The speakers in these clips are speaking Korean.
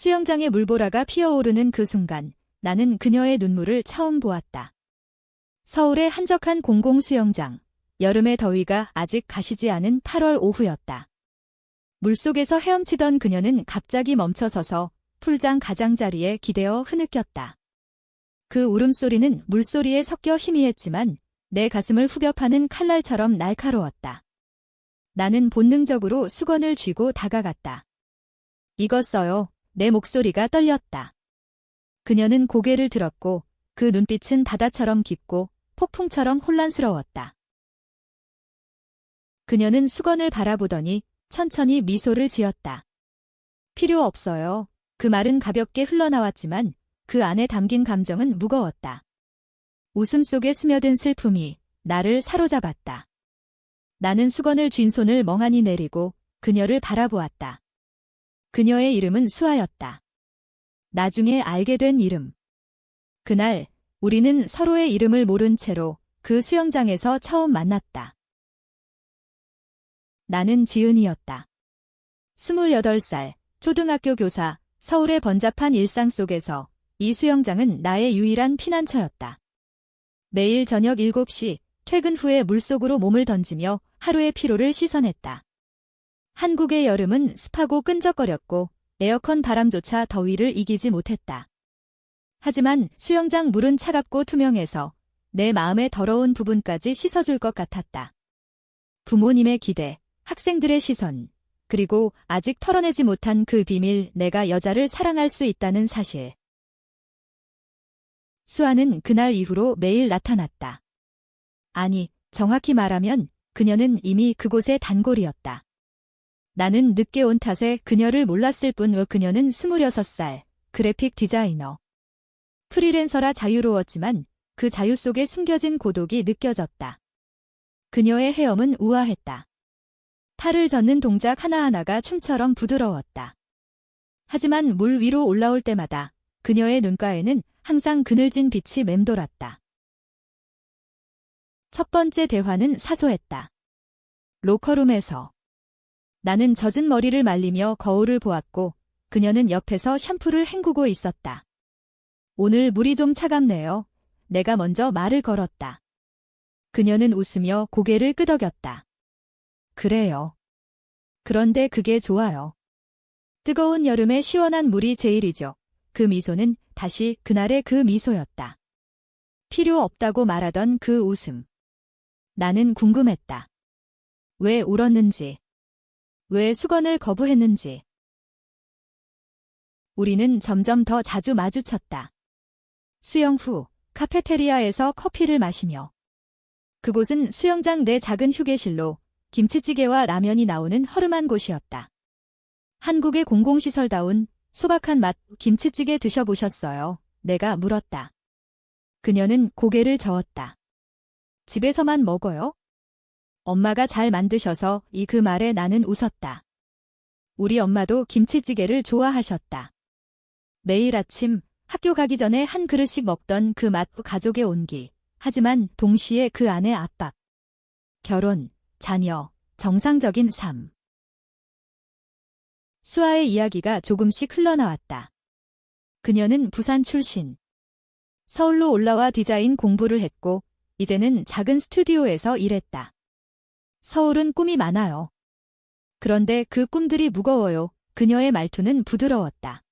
수영장에 물보라가 피어오르는 그 순간 나는 그녀의 눈물을 처음 보았다. 서울의 한적한 공공수영장. 여름의 더위가 아직 가시지 않은 8월 오후였다. 물속에서 헤엄치던 그녀는 갑자기 멈춰서서 풀장 가장자리에 기대어 흐느꼈다. 그 울음소리는 물소리에 섞여 희미했지만 내 가슴을 후벼 파는 칼날처럼 날카로웠다. 나는 본능적으로 수건을 쥐고 다가갔다. 익었어요. 내 목소리가 떨렸다. 그녀는 고개를 들었고 그 눈빛은 바다처럼 깊고 폭풍처럼 혼란스러웠다. 그녀는 수건을 바라보더니 천천히 미소를 지었다. 필요 없어요. 그 말은 가볍게 흘러나왔지만 그 안에 담긴 감정은 무거웠다. 웃음 속에 스며든 슬픔이 나를 사로잡았다. 나는 수건을 쥔 손을 멍하니 내리고 그녀를 바라보았다. 그녀의 이름은 수아였다. 나중에 알게 된 이름. 그날 우리는 서로의 이름을 모른 채로 그 수영장에서 처음 만났다. 나는 지은이었다. 28살, 초등학교 교사, 서울의 번잡한 일상 속에서 이 수영장은 나의 유일한 피난처였다. 매일 저녁 7시, 퇴근 후에 물속으로 몸을 던지며 하루의 피로를 씻어냈다. 한국의 여름은 습하고 끈적거렸고 에어컨 바람조차 더위를 이기지 못했다. 하지만 수영장 물은 차갑고 투명해서 내 마음의 더러운 부분까지 씻어줄 것 같았다. 부모님의 기대, 학생들의 시선, 그리고 아직 털어내지 못한 그 비밀, 내가 여자를 사랑할 수 있다는 사실. 수아는 그날 이후로 매일 나타났다. 아니, 정확히 말하면 그녀는 이미 그곳의 단골이었다. 나는 늦게 온 탓에 그녀를 몰랐을 뿐 그녀는 26살, 그래픽 디자이너. 프리랜서라 자유로웠지만 그 자유 속에 숨겨진 고독이 느껴졌다. 그녀의 헤엄은 우아했다. 팔을 젓는 동작 하나하나가 춤처럼 부드러웠다. 하지만 물 위로 올라올 때마다 그녀의 눈가에는 항상 그늘진 빛이 맴돌았다. 첫 번째 대화는 사소했다. 로커룸에서. 나는 젖은 머리를 말리며 거울을 보았고 그녀는 옆에서 샴푸를 헹구고 있었다. 오늘 물이 좀 차갑네요. 내가 먼저 말을 걸었다. 그녀는 웃으며 고개를 끄덕였다. 그래요. 그런데 그게 좋아요. 뜨거운 여름에 시원한 물이 제일이죠. 그 미소는 다시 그날의 그 미소였다. 필요 없다고 말하던 그 웃음. 나는 궁금했다. 왜 울었는지. 왜 수건을 거부했는지. 우리는 점점 더 자주 마주쳤다. 수영 후 카페테리아에서 커피를 마시며. 그곳은 수영장 내 작은 휴게실로 김치찌개와 라면이 나오는 허름한 곳이었다. 한국의 공공시설다운 소박한 맛 김치찌개 드셔보셨어요? 내가 물었다. 그녀는 고개를 저었다. 집에서만 먹어요? 엄마가 잘 만드셔서 그 말에 나는 웃었다. 우리 엄마도 김치찌개를 좋아하셨다. 매일 아침 학교 가기 전에 한 그릇씩 먹던 그 맛, 가족의 온기. 하지만 동시에 그 안의 압박. 결혼, 자녀, 정상적인 삶. 수아의 이야기가 조금씩 흘러나왔다. 그녀는 부산 출신. 서울로 올라와 디자인 공부를 했고 이제는 작은 스튜디오에서 일했다. 서울은 꿈이 많아요. 그런데 그 꿈들이 무거워요. 그녀의 말투는 부드러웠다.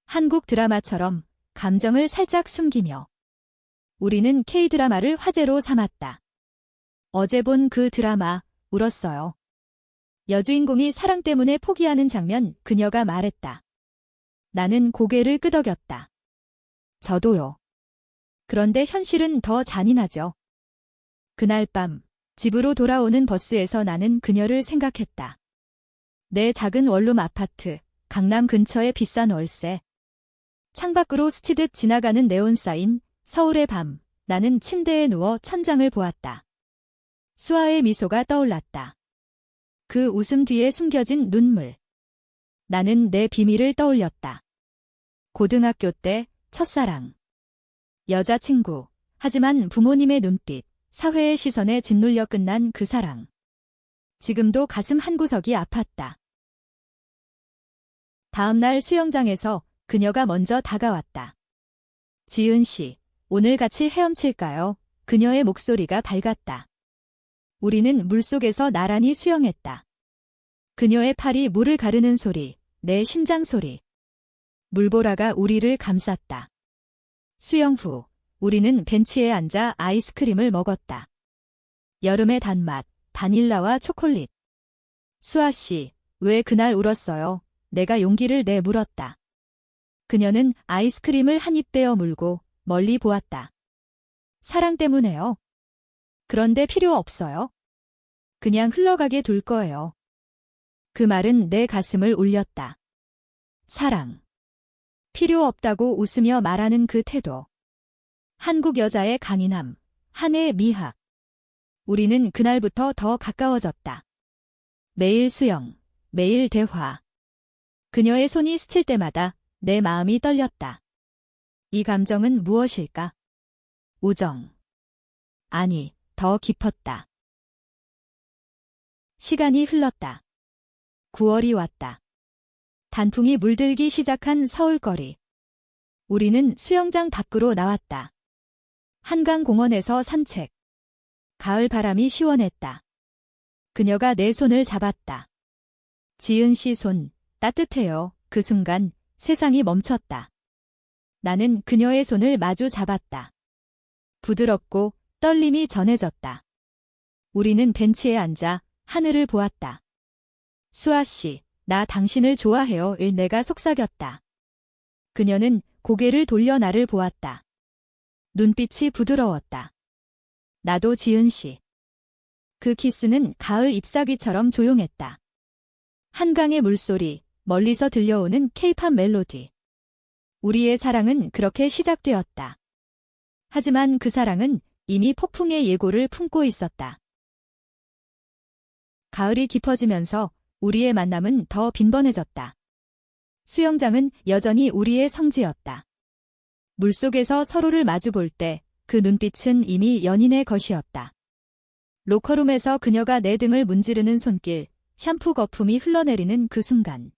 한국 드라마처럼 감정을 살짝 숨기며. 우리는 K-드라마를 화제로 삼았다. 어제 본 그 드라마, 울었어요. 여주인공이 사랑 때문에 포기하는 장면, 그녀가 말했다. 나는 고개를 끄덕였다. 저도요. 그런데 현실은 더 잔인하죠. 그날 밤, 집으로 돌아오는 버스에서 나는 그녀를 생각했다. 내 작은 원룸 아파트, 강남 근처의 비싼 월세. 창밖으로 스치듯 지나가는 네온사인, 서울의 밤, 나는 침대에 누워 천장을 보았다. 수아의 미소가 떠올랐다. 그 웃음 뒤에 숨겨진 눈물. 나는 내 비밀을 떠올렸다. 고등학교 때 첫사랑. 여자친구, 하지만 부모님의 눈빛, 사회의 시선에 짓눌려 끝난 그 사랑. 지금도 가슴 한구석이 아팠다. 다음 날 수영장에서 그녀가 먼저 다가왔다. 지은 씨, 오늘 같이 헤엄칠까요? 그녀의 목소리가 밝았다. 우리는 물속에서 나란히 수영했다. 그녀의 팔이 물을 가르는 소리, 내 심장 소리. 물보라가 우리를 감쌌다. 수영 후, 우리는 벤치에 앉아 아이스크림을 먹었다. 여름의 단맛, 바닐라와 초콜릿. 수아 씨, 왜 그날 울었어요? 내가 용기를 내 물었다. 그녀는 아이스크림을 한 입 빼어 물고 멀리 보았다. 사랑 때문에요. 그런데 필요 없어요. 그냥 흘러가게 둘 거예요. 그 말은 내 가슴을 울렸다. 사랑. 필요 없다고 웃으며 말하는 그 태도. 한국 여자의 강인함, 한해의 미학. 우리는 그날부터 더 가까워졌다. 매일 수영, 매일 대화. 그녀의 손이 스칠 때마다 내 마음이 떨렸다. 이 감정은 무엇일까? 우정. 아니, 더 깊었다. 시간이 흘렀다. 9월이 왔다. 단풍이 물들기 시작한 서울거리. 우리는 수영장 밖으로 나왔다. 한강공원에서 산책. 가을 바람이 시원했다. 그녀가 내 손을 잡았다. 지은 씨 손, 따뜻해요. 그 순간 세상이 멈췄다. 나는 그녀의 손을 마주 잡았다. 부드럽고 떨림이 전해졌다. 우리는 벤치에 앉아 하늘을 보았다. 수아 씨, 나 당신을 좋아해요. 을 내가 속삭였다. 그녀는 고개를 돌려 나를 보았다. 눈빛이 부드러웠다. 나도 지은 씨. 그 키스는 가을 잎사귀처럼 조용했다. 한강의 물소리, 멀리서 들려오는 케이팝 멜로디. 우리의 사랑은 그렇게 시작되었다. 하지만 그 사랑은 이미 폭풍의 예고를 품고 있었다. 가을이 깊어지면서 우리의 만남은 더 빈번해졌다. 수영장은 여전히 우리의 성지였다. 물속에서 서로를 마주 볼 때 그 눈빛은 이미 연인의 것이었다. 로커룸에서 그녀가 내 등을 문지르는 손길, 샴푸 거품이 흘러내리는 그 순간.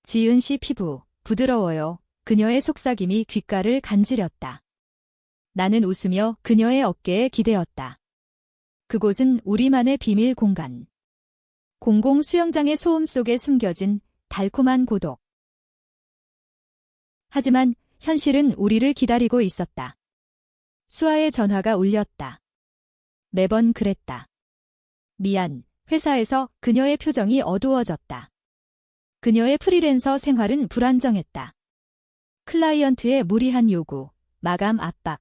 지은 씨 피부, 부드러워요. 그녀의 속삭임이 귓가를 간지렸다. 나는 웃으며 그녀의 어깨에 기대었다. 그곳은 우리만의 비밀 공간. 공공 수영장의 소음 속에 숨겨진 달콤한 고독. 하지만 현실은 우리를 기다리고 있었다. 수아의 전화가 울렸다. 매번 그랬다. 미안, 회사에서 그녀의 표정이 어두워졌다. 그녀의 프리랜서 생활은 불안정했다. 클라이언트의 무리한 요구, 마감 압박.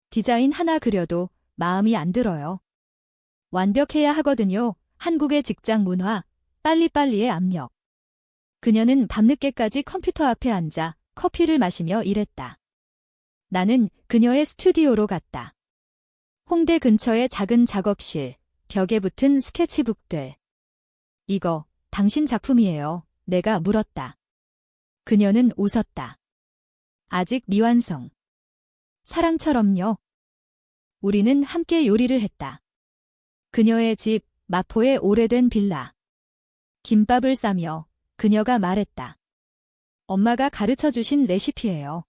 디자인 하나 그려도 마음이 안 들어요. 완벽해야 하거든요. 한국의 직장 문화, 빨리빨리의 압력. 그녀는 밤늦게까지 컴퓨터 앞에 앉아 커피를 마시며 일했다. 나는 그녀의 스튜디오로 갔다. 홍대 근처의 작은 작업실, 벽에 붙은 스케치북들. 이거 당신 작품이에요. 내가 물었다. 그녀는 웃었다. 아직 미완성. 사랑처럼요. 우리는 함께 요리를 했다. 그녀의 집, 마포의 오래된 빌라. 김밥을 싸며 그녀가 말했다. 엄마가 가르쳐주신 레시피예요.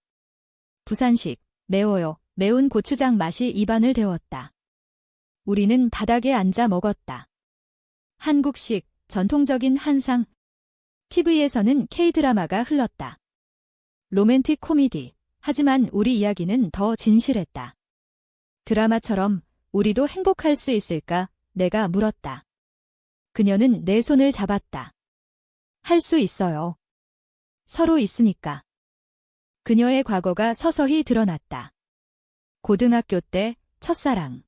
부산식, 매워요. 매운 고추장 맛이 입안을 데웠다. 우리는 바닥에 앉아 먹었다. 한국식, 전통적인 한상. TV에서는 K-드라마가 흘렀다. 로맨틱 코미디. 하지만 우리 이야기는 더 진실했다. 드라마처럼 우리도 행복할 수 있을까? 내가 물었다. 그녀는 내 손을 잡았다. 할 수 있어요. 서로 있으니까. 그녀의 과거가 서서히 드러났다. 고등학교 때 첫사랑.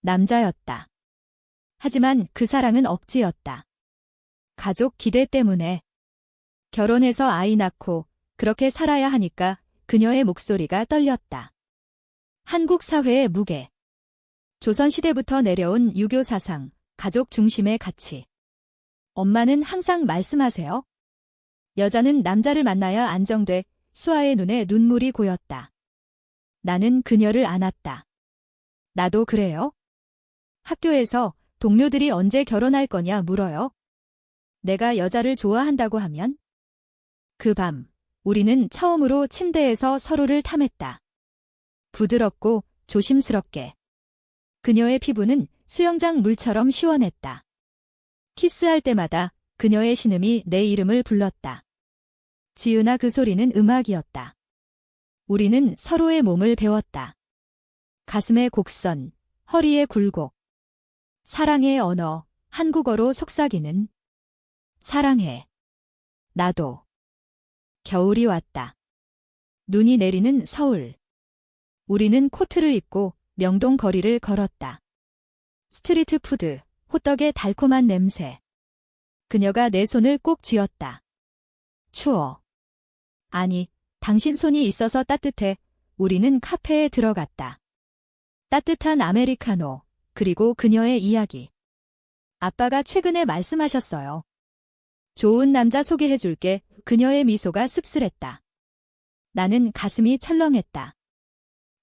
남자였다. 하지만 그 사랑은 억지였다. 가족 기대 때문에. 결혼해서 아이 낳고 그렇게 살아야 하니까 그녀의 목소리가 떨렸다. 한국 사회의 무게. 조선시대부터 내려온 유교 사상, 가족 중심의 가치. 엄마는 항상 말씀하세요. 여자는 남자를 만나야 안정돼. 수아의 눈에 눈물이 고였다. 나는 그녀를 안았다. 나도 그래요? 학교에서 동료들이 언제 결혼할 거냐 물어요. 내가 여자를 좋아한다고 하면? 그 밤, 우리는 처음으로 침대에서 서로를 탐했다. 부드럽고 조심스럽게. 그녀의 피부는 수영장 물처럼 시원했다. 키스할 때마다 그녀의 신음이 내 이름을 불렀다. 지은아, 그 소리는 음악이었다. 우리는 서로의 몸을 배웠다. 가슴의 곡선, 허리의 굴곡. 사랑의 언어, 한국어로 속삭이는 사랑해. 나도. 겨울이 왔다. 눈이 내리는 서울. 우리는 코트를 입고 명동 거리를 걸었다. 스트리트 푸드, 호떡의 달콤한 냄새. 그녀가 내 손을 꼭 쥐었다. 추워. 아니, 당신 손이 있어서 따뜻해. 우리는 카페에 들어갔다. 따뜻한 아메리카노, 그리고 그녀의 이야기. 아빠가 최근에 말씀하셨어요. 좋은 남자 소개해줄게. 그녀의 미소가 씁쓸했다. 나는 가슴이 철렁했다.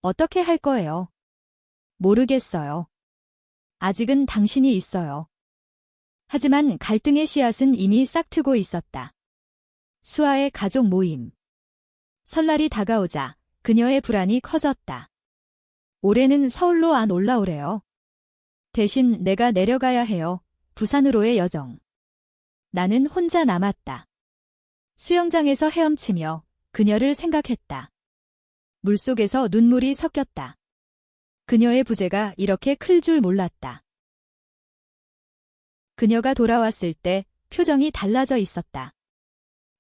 어떻게 할 거예요? 모르겠어요. 아직은 당신이 있어요. 하지만 갈등의 씨앗은 이미 싹트고 있었다. 수아의 가족 모임. 설날이 다가오자 그녀의 불안이 커졌다. 올해는 서울로 안 올라오래요. 대신 내가 내려가야 해요. 부산으로의 여정. 나는 혼자 남았다. 수영장에서 헤엄치며 그녀를 생각했다. 물속에서 눈물이 섞였다. 그녀의 부재가 이렇게 클 줄 몰랐다. 그녀가 돌아왔을 때 표정이 달라져 있었다.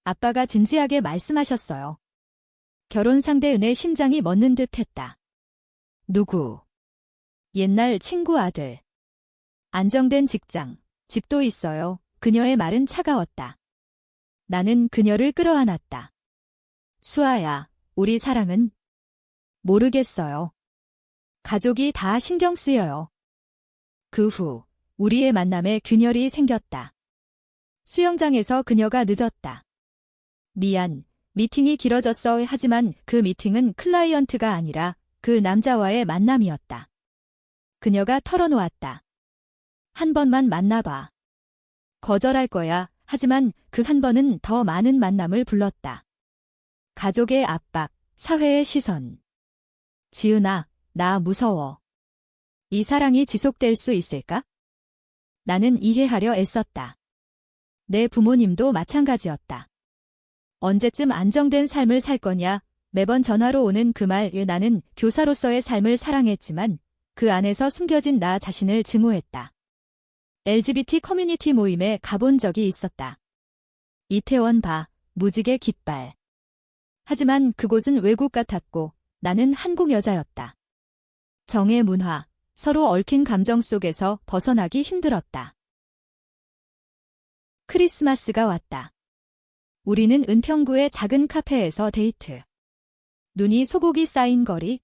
아빠가 진지하게 말씀하셨어요. 결혼 상대 은의 심장이 멎는 듯 했다. 누구? 옛날 친구 아들. 안정된 직장, 집도 있어요. 그녀의 말은 차가웠다. 나는 그녀를 끌어안았다. 수아야, 우리 사랑은? 모르겠어요. 가족이 다 신경 쓰여요. 그 후, 우리의 만남에 균열이 생겼다. 수영장에서 그녀가 늦었다. 미안, 미팅이 길어졌어. 하지만 그 미팅은 클라이언트가 아니라 그 남자와의 만남이었다. 그녀가 털어놓았다. 한 번만 만나봐. 거절할 거야. 하지만 그 한 번은 더 많은 만남을 불렀다. 가족의 압박, 사회의 시선. 지은아, 나 무서워. 이 사랑이 지속될 수 있을까? 나는 이해하려 애썼다. 내 부모님도 마찬가지였다. 언제쯤 안정된 삶을 살 거냐? 매번 전화로 오는 그 말. 나는 교사로서의 삶을 사랑했지만 그 안에서 숨겨진 나 자신을 증오했다. LGBT 커뮤니티 모임에 가본 적이 있었다. 이태원 바, 무지개 깃발. 하지만 그곳은 외국 같았고 나는 한국 여자였다. 정의 문화, 서로 얽힌 감정 속에서 벗어나기 힘들었다. 크리스마스가 왔다. 우리는 은평구의 작은 카페에서 데이트. 눈이 소고기 쌓인 거리.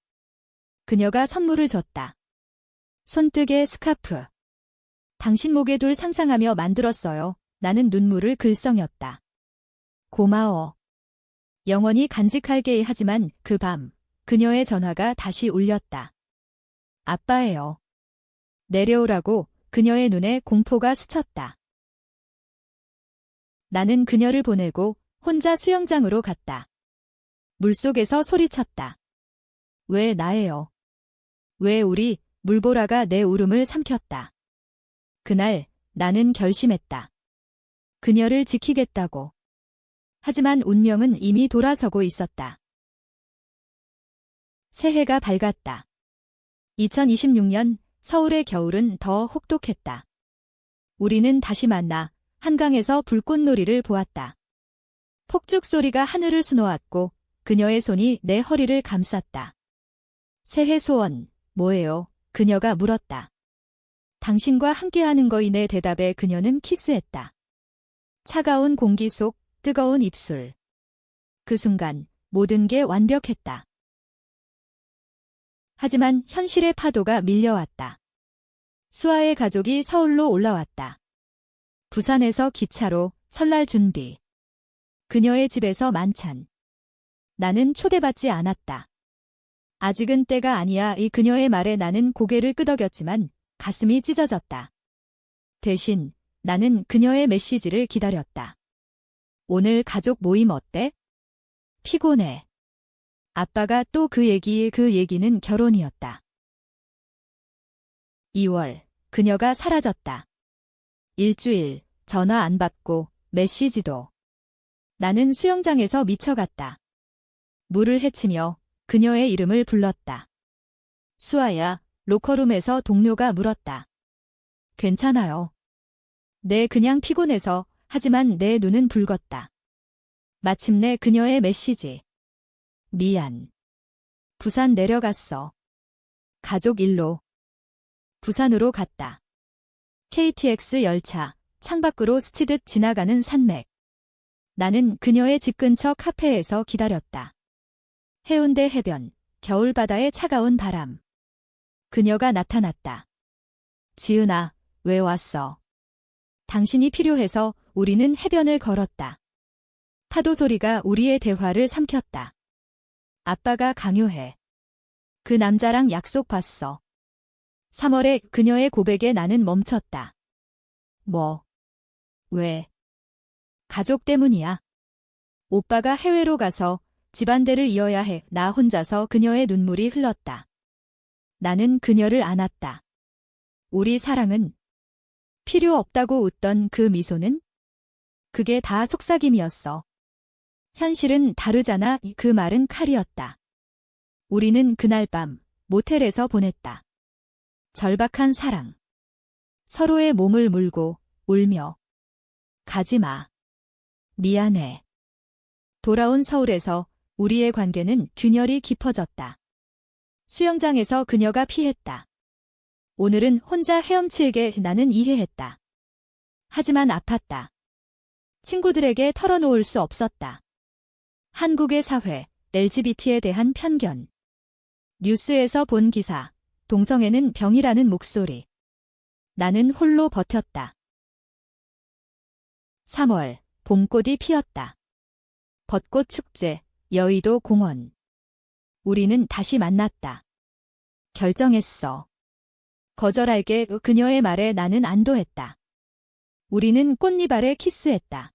그녀가 선물을 줬다. 손뜨개 스카프. 당신 목에 둘 상상하며 만들었어요. 나는 눈물을 글썽였다. 고마워. 영원히 간직할게. 하지만 그 밤, 그녀의 전화가 다시 울렸다. 아빠예요. 내려오라고. 그녀의 눈에 공포가 스쳤다. 나는 그녀를 보내고 혼자 수영장으로 갔다. 물속에서 소리쳤다. 왜 나예요? 왜 우리? 물보라가 내 울음을 삼켰다. 그날 나는 결심했다. 그녀를 지키겠다고. 하지만 운명은 이미 돌아서고 있었다. 새해가 밝았다. 2026년 서울의 겨울은 더 혹독했다. 우리는 다시 만나 한강에서 불꽃놀이를 보았다. 폭죽 소리가 하늘을 수놓았고 그녀의 손이 내 허리를 감쌌다. 새해 소원, 뭐예요? 그녀가 물었다. 당신과 함께하는 거이. 내 대답에 그녀는 키스했다. 차가운 공기 속 뜨거운 입술. 그 순간 모든 게 완벽했다. 하지만 현실의 파도가 밀려왔다. 수아의 가족이 서울로 올라왔다. 부산에서 기차로 설날 준비. 그녀의 집에서 만찬. 나는 초대받지 않았다. 아직은 때가 아니야. 이 그녀의 말에 나는 고개를 끄덕였지만 가슴이 찢어졌다. 대신 나는 그녀의 메시지를 기다렸다. 오늘 가족 모임 어때? 피곤해. 아빠가 또 그 얘기는 결혼이었다. 2월, 그녀가 사라졌다. 일주일, 전화 안 받고, 메시지도. 나는 수영장에서 미쳐갔다. 물을 헤치며 그녀의 이름을 불렀다. 수아야, 로커룸에서 동료가 물었다. 괜찮아요. 네, 그냥 피곤해서. 하지만 내 눈은 붉었다. 마침내 그녀의 메시지. 미안. 부산 내려갔어. 가족 일로. 부산으로 갔다. KTX 열차, 창밖으로 스치듯 지나가는 산맥. 나는 그녀의 집 근처 카페에서 기다렸다. 해운대 해변, 겨울바다의 차가운 바람. 그녀가 나타났다. 지은아, 왜 왔어? 당신이 필요해서. 우리는 해변을 걸었다. 파도 소리가 우리의 대화를 삼켰다. 아빠가 강요해. 그 남자랑 약속 봤어. 3월에 그녀의 고백에 나는 멈췄다. 뭐? 왜? 가족 때문이야. 오빠가 해외로 가서 집안대를 이어야 해. 나 혼자서 그녀의 눈물이 흘렀다. 나는 그녀를 안았다. 우리 사랑은 필요 없다고 웃던 그 미소는? 그게 다 속삭임이었어. 현실은 다르잖아. 그 말은 칼이었다. 우리는 그날 밤 모텔에서 보냈다. 절박한 사랑. 서로의 몸을 물고 울며. 가지 마. 미안해. 돌아온 서울에서 우리의 관계는 균열이 깊어졌다. 수영장에서 그녀가 피했다. 오늘은 혼자 헤엄칠게. 나는 이해했다. 하지만 아팠다. 친구들에게 털어놓을 수 없었다. 한국의 사회, LGBT에 대한 편견. 뉴스에서 본 기사, 동성애는 병이라는 목소리. 나는 홀로 버텼다. 3월, 봄꽃이 피었다. 벚꽃 축제, 여의도 공원. 우리는 다시 만났다. 결정했어. 거절할게. 그녀의 말에 나는 안도했다. 우리는 꽃잎 아래 키스했다.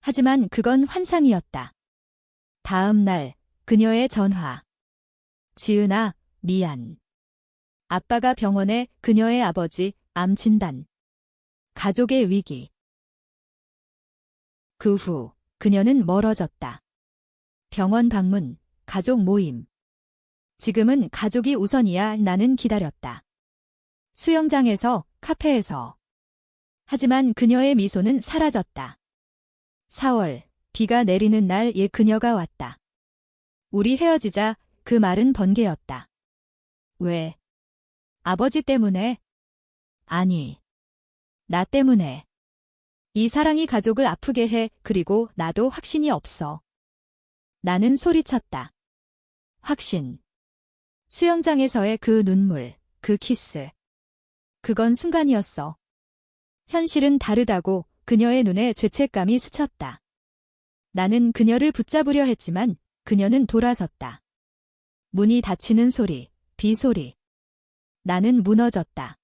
하지만 그건 환상이었다. 다음 날, 그녀의 전화. 지은아, 미안. 아빠가 병원에. 그녀의 아버지, 암 진단. 가족의 위기. 그 후, 그녀는 멀어졌다. 병원 방문, 가족 모임. 지금은 가족이 우선이야. 나는 기다렸다. 수영장에서, 카페에서. 하지만 그녀의 미소는 사라졌다. 4월, 비가 내리는 날 그녀가 왔다. 우리 헤어지자. 그 말은 번개였다. 왜? 아버지 때문에? 아니. 나 때문에. 이 사랑이 가족을 아프게 해. 그리고 나도 확신이 없어. 나는 소리쳤다. 확신. 수영장에서의 그 눈물, 그 키스. 그건 순간이었어. 현실은 다르다고. 그녀의 눈에 죄책감이 스쳤다. 나는 그녀를 붙잡으려 했지만 그녀는 돌아섰다. 문이 닫히는 소리, 비 소리. 나는 무너졌다.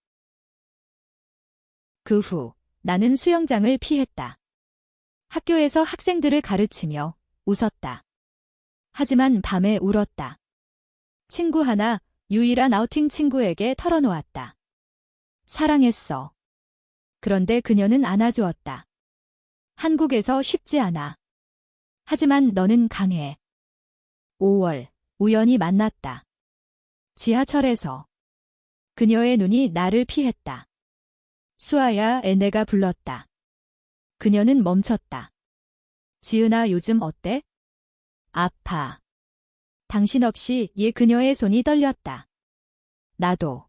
그 후 나는 수영장을 피했다. 학교에서 학생들을 가르치며 웃었다. 하지만 밤에 울었다. 친구 하나, 유일한 아우팅 친구에게 털어놓았다. 사랑했어. 그런데 그녀는 안아주었다. 한국에서 쉽지 않아. 하지만 너는 강해. 5월, 우연히 만났다. 지하철에서. 그녀의 눈이 나를 피했다. 수아야, 내가 불렀다. 그녀는 멈췄다. 지은아, 요즘 어때? 아파. 당신 없이. 그녀의 손이 떨렸다. 나도.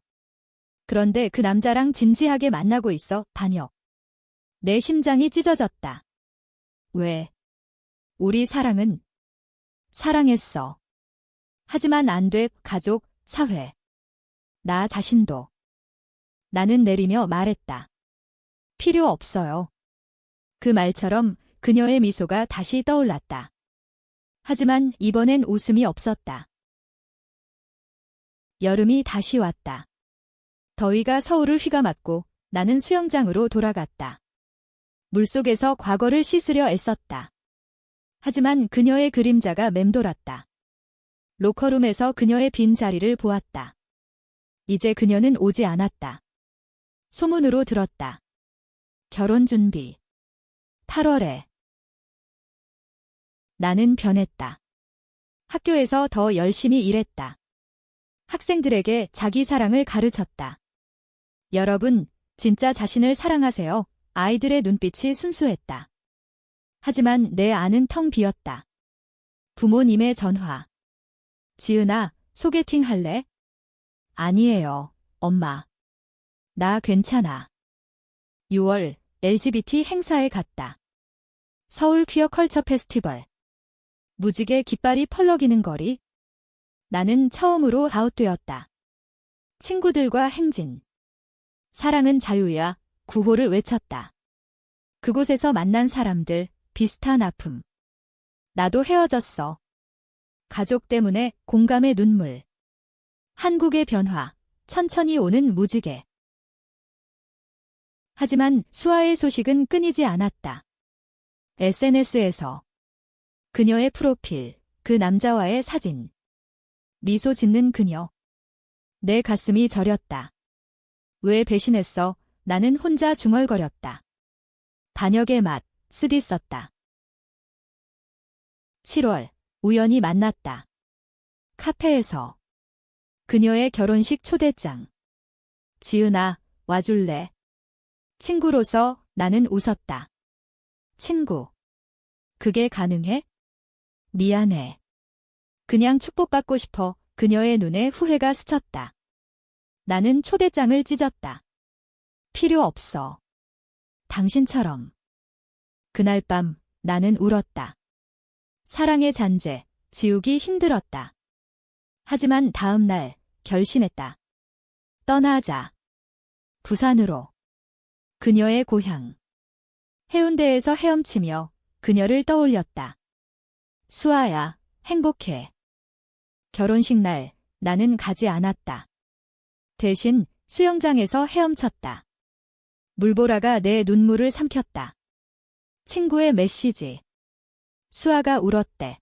그런데 그 남자랑 진지하게 만나고 있어. 반역. 내 심장이 찢어졌다. 왜? 우리 사랑은 사랑했어. 하지만 안 돼. 가족, 사회. 나 자신도. 나는 내리며 말했다. 필요 없어요. 그 말처럼 그녀의 미소가 다시 떠올랐다. 하지만 이번엔 웃음이 없었다. 여름이 다시 왔다. 더위가 서울을 휘감았고 나는 수영장으로 돌아갔다. 물속에서 과거를 씻으려 애썼다. 하지만 그녀의 그림자가 맴돌았다. 로커룸에서 그녀의 빈 자리를 보았다. 이제 그녀는 오지 않았다. 소문으로 들었다. 결혼 준비. 8월에. 나는 변했다. 학교에서 더 열심히 일했다. 학생들에게 자기 사랑을 가르쳤다. 여러분, 진짜 자신을 사랑하세요. 아이들의 눈빛이 순수했다. 하지만 내 안은 텅 비었다. 부모님의 전화. 지은아, 소개팅 할래? 아니에요, 엄마. 나 괜찮아. 6월 LGBT 행사에 갔다. 서울 퀴어 컬처 페스티벌. 무지개 깃발이 펄럭이는 거리. 나는 처음으로 아웃되었다. 친구들과 행진. 사랑은 자유야, 구호를 외쳤다. 그곳에서 만난 사람들, 비슷한 아픔. 나도 헤어졌어. 가족 때문에 공감의 눈물. 한국의 변화, 천천히 오는 무지개. 하지만 수아의 소식은 끊이지 않았다. SNS에서 그녀의 프로필, 그 남자와의 사진. 미소 짓는 그녀. 내 가슴이 저렸다. 왜 배신했어? 나는 혼자 중얼거렸다. 반역의 맛, 쓰디 썼다. 7월, 우연히 만났다. 카페에서. 그녀의 결혼식 초대장. 지은아, 와줄래? 친구로서 나는 웃었다. 친구. 그게 가능해? 미안해. 그냥 축복받고 싶어. 그녀의 눈에 후회가 스쳤다. 나는 초대장을 찢었다. 필요 없어. 당신처럼. 그날 밤 나는 울었다. 사랑의 잔재, 지우기 힘들었다. 하지만 다음 날 결심했다. 떠나자. 부산으로. 그녀의 고향. 해운대에서 헤엄치며 그녀를 떠올렸다. 수아야, 행복해. 결혼식 날 나는 가지 않았다. 대신 수영장에서 헤엄쳤다. 물보라가 내 눈물을 삼켰다. 친구의 메시지. 수아가 울었대.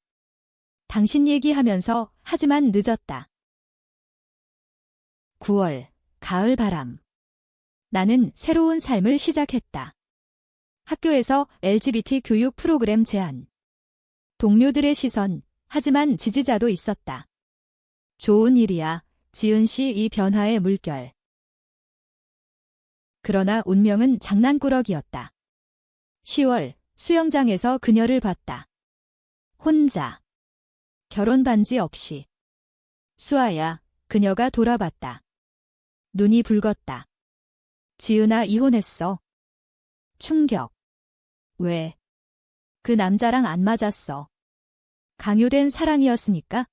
당신 얘기하면서 하지만 늦었다. 9월, 가을 바람. 나는 새로운 삶을 시작했다. 학교에서 LGBT 교육 프로그램 제안. 동료들의 시선, 하지만 지지자도 있었다. 좋은 일이야, 지은 씨 이 변화의 물결. 그러나 운명은 장난꾸러기였다. 10월, 수영장에서 그녀를 봤다. 혼자. 결혼 반지 없이. 수아야, 그녀가 돌아봤다. 눈이 붉었다. 지은아 이혼했어. 충격. 왜? 그 남자랑 안 맞았어. 강요된 사랑이었으니까?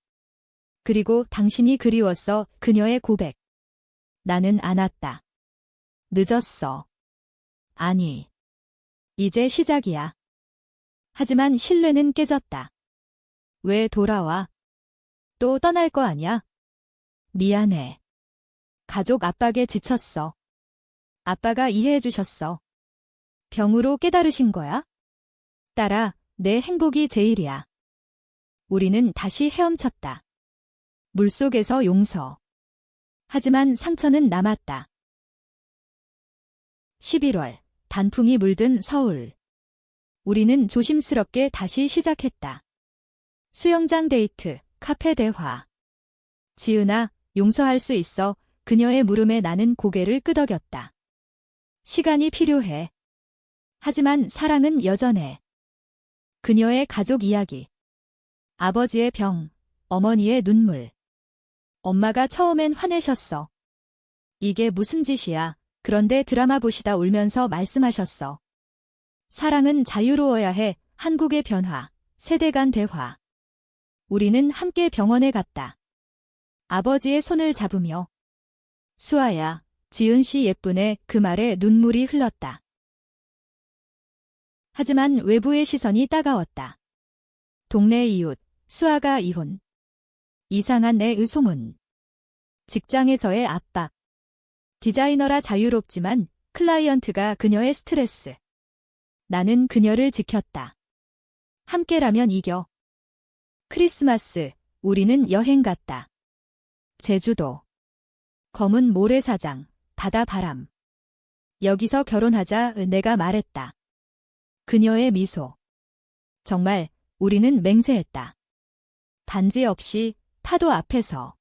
그리고 당신이 그리웠어. 그녀의 고백. 나는 안았다. 늦었어. 아니. 이제 시작이야. 하지만 신뢰는 깨졌다. 왜 돌아와? 또 떠날 거 아냐? 미안해. 가족 압박에 지쳤어. 아빠가 이해해 주셨어. 병으로 깨달으신 거야? 딸아, 내 행복이 제일이야. 우리는 다시 헤엄쳤다. 물속에서 용서. 하지만 상처는 남았다. 11월, 단풍이 물든 서울. 우리는 조심스럽게 다시 시작했다. 수영장 데이트, 카페 대화. 지은아, 용서할 수 있어. 그녀의 물음에 나는 고개를 끄덕였다. 시간이 필요해. 하지만 사랑은 여전해. 그녀의 가족 이야기. 아버지의 병, 어머니의 눈물. 엄마가 처음엔 화내셨어. 이게 무슨 짓이야. 그런데 드라마 보시다 울면서 말씀하셨어. 사랑은 자유로워야 해. 한국의 변화, 세대 간 대화. 우리는 함께 병원에 갔다. 아버지의 손을 잡으며. 수아야, 지은 씨 예쁘네. 그 말에 눈물이 흘렀다. 하지만 외부의 시선이 따가웠다. 동네 이웃, 수아가 이혼. 이상한 내 의소문. 직장에서의 압박. 디자이너라 자유롭지만 클라이언트가 그녀의 스트레스. 나는 그녀를 지켰다. 함께라면 이겨. 크리스마스, 우리는 여행 갔다. 제주도. 검은 모래사장, 바다 바람. 여기서 결혼하자 내가 말했다. 그녀의 미소. 정말 우리는 맹세했다. 반지 없이 파도 앞에서.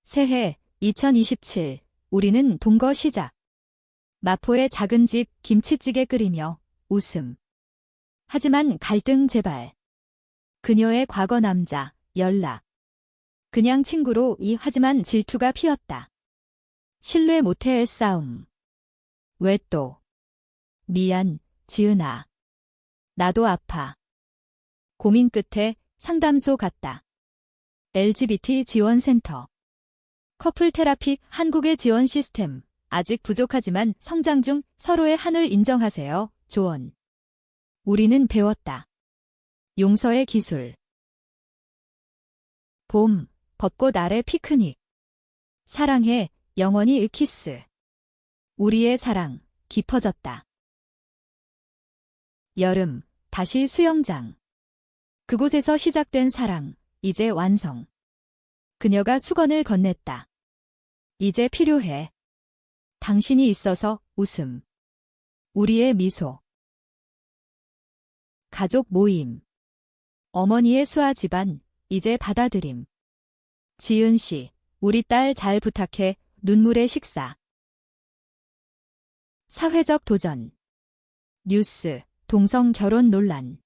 새해 2027, 우리는 동거 시작. 마포의 작은 집 김치찌개 끓이며 웃음. 하지만 갈등 재발. 그녀의 과거 남자, 연락. 그냥 친구로 하지만 질투가 피었다. 신뢰 못할 싸움. 왜 또? 미안, 지은아. 나도 아파. 고민 끝에 상담소 갔다. LGBT 지원센터. 커플 테라피 한국의 지원 시스템. 아직 부족하지만 성장 중 서로의 한을 인정하세요. 조언. 우리는 배웠다. 용서의 기술. 봄, 벚꽃 아래 피크닉. 사랑해, 영원히 키스. 우리의 사랑, 깊어졌다. 여름, 다시 수영장. 그곳에서 시작된 사랑, 이제 완성. 그녀가 수건을 건넸다. 이제 필요해. 당신이 있어서 웃음. 우리의 미소. 가족 모임. 어머니의 수아 집안, 이제 받아들임. 지은 씨, 우리 딸 잘 부탁해, 눈물의 식사. 사회적 도전. 뉴스, 동성 결혼 논란.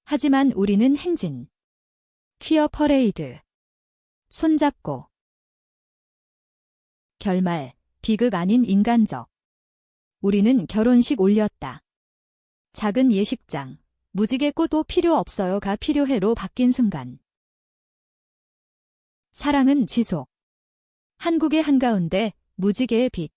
하지만 우리는 행진. 퀴어 퍼레이드. 손잡고. 결말, 비극 아닌 인간적. 우리는 결혼식 올렸다. 작은 예식장. 무지개 꽃도 필요 없어요가 필요해로 바뀐 순간. 사랑은 지속. 한국의 한가운데 무지개의 빛.